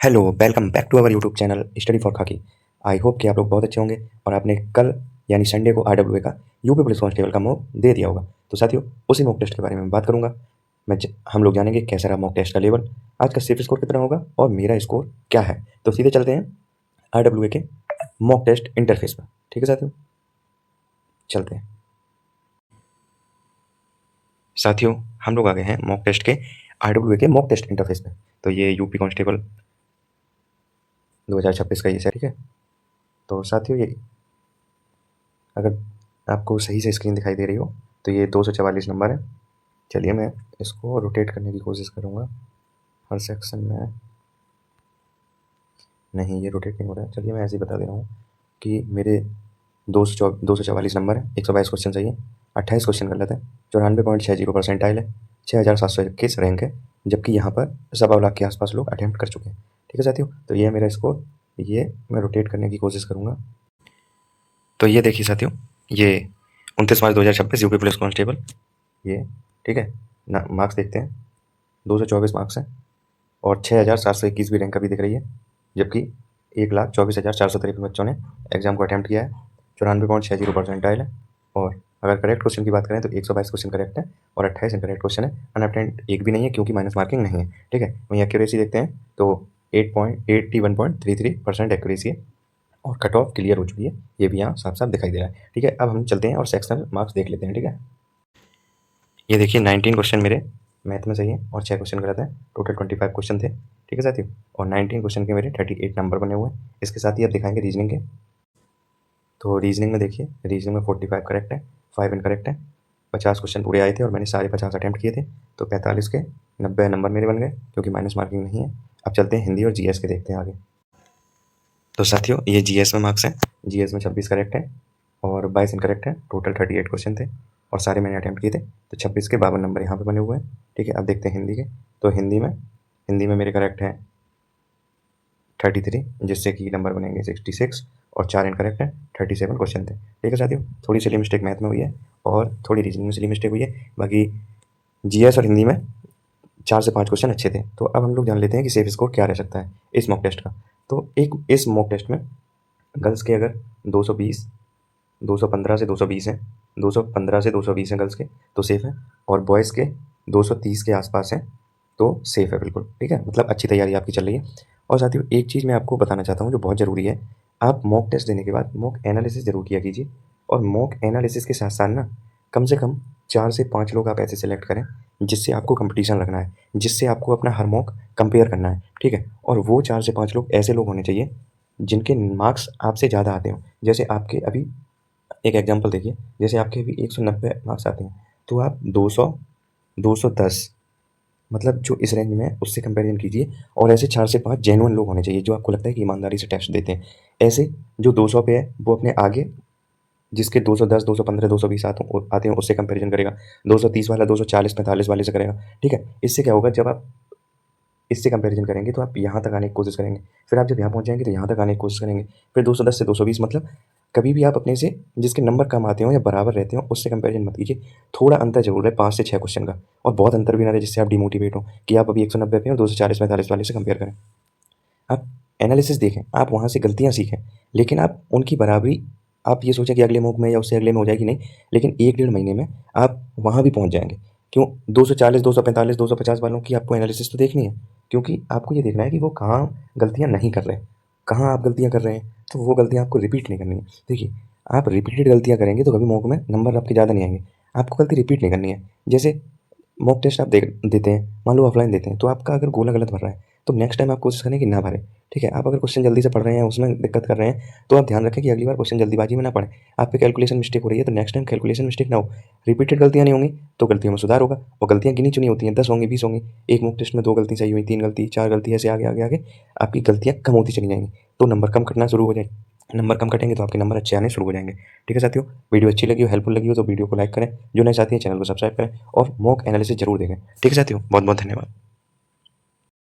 Hello, welcome back to our YouTube channel study for Khaki. I hope कि आप लोग बहुत अच्छे होंगे और आपने कल यानी संडे को आरडब्ल्यूए का यूपी पुलिस कांस्टेबल का मॉक दे दिया होगा। तो साथियों, उसी मॉक टेस्ट के बारे में बात करूंगा। हम लोग जानेंगे कैसा रहा मॉक टेस्ट का लेवल, आज का सिर्फ स्कोर कितना होगा और मेरा स्कोर क्या है। तो सीधे चलते हैं आरडब्ल्यूए के मॉक टेस्ट इंटरफेस पर। ठीक है साथियों, चलते हैं। साथियों, हम लोग आ गए हैं मॉक टेस्ट के आरडब्ल्यूए के मॉक टेस्ट इंटरफेस पे। तो ये यूपी कांस्टेबल 2026 का ये है। ठीक है, तो साथियों ये अगर आपको सही से स्क्रीन दिखाई दे रही हो तो ये 244 नंबर है। चलिए मैं इसको रोटेट करने की कोशिश करूँगा हर सेक्शन में। नहीं, ये रोटेट नहीं हो रहा है। चलिए मैं ऐसे ही बता दे रहा हूँ कि मेरे 244 नंबर है, 122 क्वेश्चन चाहिए, 28 क्वेश्चन कर लेते हैं। 94.60% है, 6721 रैंक है, जबकि यहाँ पर 1.25 लाख के आसपास लोग अटैम्प्ट कर चुके हैं। ठीक है साथियों, तो ये है मेरा स्कोर। ये मैं रोटेट करने की कोशिश करूँगा। तो ये देखिए साथियों, ये 29 मार्च 2026 यूपी पुलिस कांस्टेबल ये। ठीक है ना, मार्क्स देखते हैं। 224 मार्क्स हैं और 6721 भी रैंक अभी दिख रही है, जबकि 1,24,453 बच्चों ने एग्जाम को अटैम्प्ट किया है। 94.60% है। और अगर करेक्ट क्वेश्चन की बात करें तो 122 क्वेश्चन करेक्ट है और 28 इनकरेक्ट क्वेश्चन है। अनअटेम्प्ट एक भी नहीं है क्योंकि माइनस मार्किंग नहीं है। ठीक है, वहीं एक्यूरेसी देखते हैं तो 81.33% एक्यूरेसी है और कट ऑफ क्लियर हो चुकी है। ये भी यहाँ साफ साफ दिखाई दे रहा है। ठीक है, अब हम चलते हैं और सेक्शनल मार्क्स देख लेते हैं। ठीक है, ये देखिए 19 क्वेश्चन मेरे मैथ में सही है और 6 क्वेश्चन गलत है। टोटल 25 क्वेश्चन थे। ठीक है साथियों, और 19 क्वेश्चन के मेरे 38 नंबर बने हुए हैं। इसके साथ ही अब दिखाएंगे रीजनिंग के। तो रीजनिंग में देखिए, रीजनिंग में 45 करेक्ट है, 5 इनकरेक्ट है। 50 क्वेश्चन पूरे आए थे और मैंने सारे 50 अटैम्प्ट किए थे, तो 45 के 90 नंबर मेरे बन गए क्योंकि माइनस मार्किंग नहीं है। अब चलते हैं हिंदी और जीएस के, देखते हैं आगे। तो साथियों, ये जीएस में मार्क्स हैं। जीएस में 26 करेक्ट है और 22 इनकरेक्ट है। टोटल 38 क्वेश्चन थे और सारे मैंने अटैम्प्ट किए थे, तो 26 के 52 नंबर यहाँ पे बने हुए हैं। ठीक है, अब देखते हैं हिंदी के। तो हिंदी में मेरे करेक्ट हैं 33, जिससे कि नंबर बनेंगे 66 और 4 इनकरेक्ट है। 37 क्वेश्चन थे। ठीक है साथियों, थोड़ी सी मिस्टेक मैथ में हुई है और थोड़ी रीजनिंग में सिली मिस्टेक हुई है। बाकी जीएस और हिंदी में 4 से 5 क्वेश्चन अच्छे थे। तो अब हम लोग जान लेते हैं कि सेफ स्कोर क्या रह सकता है इस मॉक टेस्ट का। तो इस मॉक टेस्ट में गर्ल्स के अगर 220, 215 से 220 हैं, 215 से 220 हैं गर्ल्स के, तो सेफ़ है। और बॉयज़ के 230 के आसपास हैं, तो सेफ़ है बिल्कुल। ठीक है, मतलब अच्छी तैयारी आपकी चल रही है। और साथियों, एक चीज़ मैं आपको बताना चाहता हूँ जो बहुत ज़रूरी है। आप मॉक टेस्ट देने के बाद मॉक एनालिसिस ज़रूर किया कीजिए। और मॉक एनालिसिस के साथ साथ ना, कम से कम 4 से 5 लोग आप ऐसे सेलेक्ट करें जिससे आपको कंपटीशन रखना है, जिससे आपको अपना हर मॉक कंपेयर करना है। ठीक है, और वो 4 से 5 लोग ऐसे लोग होने चाहिए जिनके मार्क्स आपसे ज़्यादा आते हों। जैसे आपके अभी एक एग्जांपल देखिए, जैसे आपके अभी 190 मार्क्स आते हैं, तो आप 200, 210, मतलब जो इस रेंज में है उससे कंपैरिजन कीजिए। और ऐसे 4 से 5 जेन्युइन लोग होने चाहिए जो आपको लगता है कि ईमानदारी से टेस्ट देते हैं। ऐसे जो 200 पे है वो अपने आगे जिसके 210, 215, 220 आते हैं उससे कंपैरिजन करेगा। 230 वाला 240, 45 वाले से करेगा। ठीक है, इससे क्या होगा, जब आप इससे कंपैरिजन करेंगे तो आप यहाँ तक आने की कोशिश करेंगे। फिर आप जब यहाँ पहुँच जाएँगे तो यहाँ तक आने की कोशिश करेंगे। फिर 210 से 220, मतलब कभी भी आप अपने से जिसके नंबर कम आते हों या बराबर रहते हों उससे कंपैरिजन मत कीजिए। थोड़ा अंतर ज़रूर है 5 से 6 क्वेश्चन का, और बहुत अंतर भी ना रहे जिससे आप डिमोटिवेट हों कि आप अभी 190 पे हो, 240-45 वाले से कंपेयर करें। आप एनालिसिस देखें, आप वहाँ से गलतियाँ सीखें, लेकिन आप उनकी बराबरी आप ये सोचें कि अगले मूव में या उससे अगले में हो जाएगी, नहीं। लेकिन 1 डेढ़ महीने में आप वहाँ भी पहुँच जाएँगे। क्यों? 240, 245, 250 वालों की आपको एनालिसिस तो देखनी है, क्योंकि आपको ये देखना है कि वो कहाँ गलतियाँ नहीं कर रहे हैं, कहाँ आप गलतियाँ कर रहे हैं, तो वो गलतियाँ आपको रिपीट नहीं करनी है। देखिए, आप रिपीटेड गलतियाँ करेंगे तो कभी मॉक में नंबर आपके ज़्यादा नहीं आएँगे। आपको गलती रिपीट नहीं करनी है। जैसे मॉक टेस्ट आप देते हैं, मान लो ऑफलाइन देते हैं, तो आपका अगर गोला गलत भर रहा है, तो नेक्स्ट टाइम आप कोशिश करें कि ना भरें। ठीक है, आप अगर क्वेश्चन जल्दी से पढ़ रहे हैं, उसमें दिक्कत कर रहे हैं, तो आप ध्यान रखें कि अगली बार क्वेश्चन जल्दीबाजी में ना पढ़ें। आप पे कैलकुलेशन मिस्टेक हो रही है, तो नेक्स्ट टाइम कैलकुलेशन मिस्टेक ना हो। रिपीटेड गलतियाँ नहीं होंगी, तो गलतियों में सुधार होगा। और गलतियाँ गिनी-चुनी होती हैं, 10 होंगी, 20 होंगी। एक मॉक टेस्ट में 2 गलती सही हुई, 3 गलती, 4 गलती, ऐसे आगे, आगे, आगे आपकी गलतियाँ कम होती चली जाएँगी, तो नंबर कम कटना शुरू हो जाए। नंबर कम कटेंगे तो आपके नंबर अच्छे आने शुरू हो जाएँगे। ठीक है साथियों, वीडियो अच्छी लगी हो, हेल्पफुल लगी हो तो वीडियो को लाइक करें, जो नए साथी हैं चैनल को सब्सक्राइब करें और मॉक एनालिसिस ज़रूर देखें। ठीक है साथियों, बहुत-बहुत धन्यवाद।